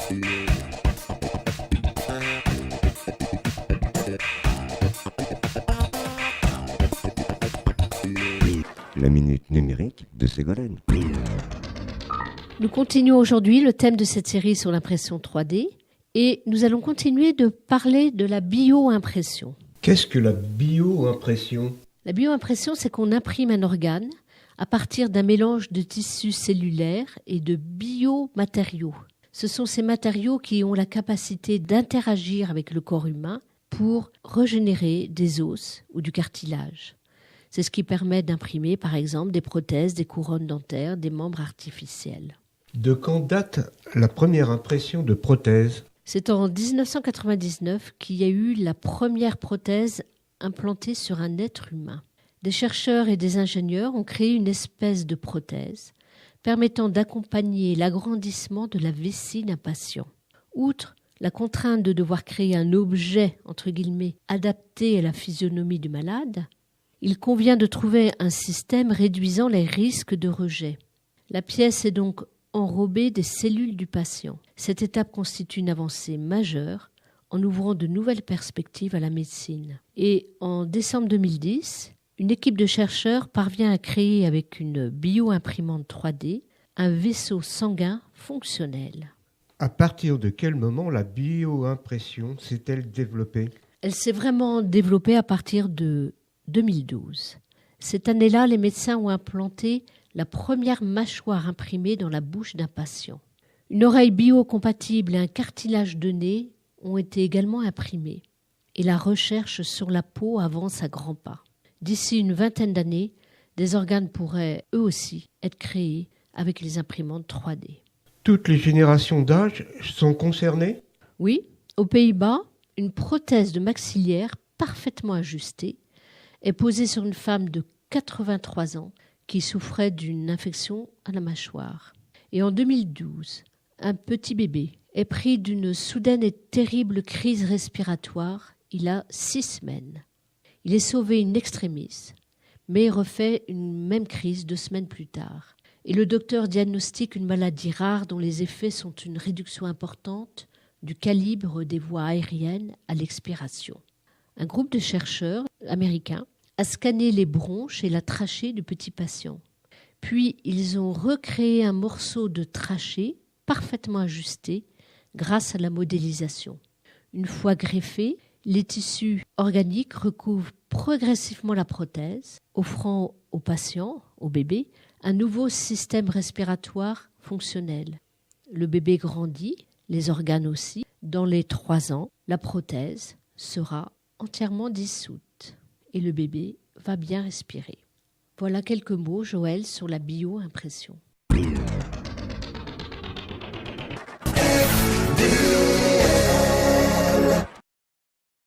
La minute numérique de Ségolène. Nous continuons aujourd'hui le thème de cette série sur l'impression 3D et nous allons continuer de parler de la bio-impression. Qu'est-ce que la bio-impression ? La bio-impression, c'est qu'on imprime un organe à partir d'un mélange de tissus cellulaires et de biomatériaux. Ce sont ces matériaux qui ont la capacité d'interagir avec le corps humain pour régénérer des os ou du cartilage. C'est ce qui permet d'imprimer, par exemple, des prothèses, des couronnes dentaires, des membres artificiels. De quand date la première impression de prothèse ? C'est en 1999 qu'il y a eu la première prothèse implantée sur un être humain. Des chercheurs et des ingénieurs ont créé une espèce de prothèse permettant d'accompagner l'agrandissement de la vessie d'un patient. Outre la contrainte de devoir créer un objet, entre guillemets, adapté à la physionomie du malade, il convient de trouver un système réduisant les risques de rejet. La pièce est donc enrobée des cellules du patient. Cette étape constitue une avancée majeure en ouvrant de nouvelles perspectives à la médecine. Et en décembre 2010, une équipe de chercheurs parvient à créer avec une bio-imprimante 3D un vaisseau sanguin fonctionnel. À partir de quel moment la bio-impression s'est-elle développée ? Elle s'est vraiment développée à partir de 2012. Cette année-là, les médecins ont implanté la première mâchoire imprimée dans la bouche d'un patient. Une oreille biocompatible et un cartilage de nez ont été également imprimés. Et la recherche sur la peau avance à grands pas. D'ici une vingtaine d'années, des organes pourraient eux aussi être créés avec les imprimantes 3D. Toutes les générations d'âge sont concernées ? Oui, aux Pays-Bas, une prothèse de maxillaire parfaitement ajustée est posée sur une femme de 83 ans qui souffrait d'une infection à la mâchoire. Et en 2012, un petit bébé est pris d'une soudaine et terrible crise respiratoire il a 6 semaines. Il est sauvé in extremis, mais refait une même crise 2 semaines plus tard. Et le docteur diagnostique une maladie rare dont les effets sont une réduction importante du calibre des voies aériennes à l'expiration. Un groupe de chercheurs américains a scanné les bronches et la trachée du petit patient. Puis, ils ont recréé un morceau de trachée parfaitement ajusté grâce à la modélisation. Une fois greffés, les tissus organiques recouvrent progressivement la prothèse, offrant au patient, au bébé, un nouveau système respiratoire fonctionnel. Le bébé grandit, les organes aussi. Dans les 3 ans, la prothèse sera entièrement dissoute et le bébé va bien respirer. Voilà quelques mots, Joël, sur la bio-impression.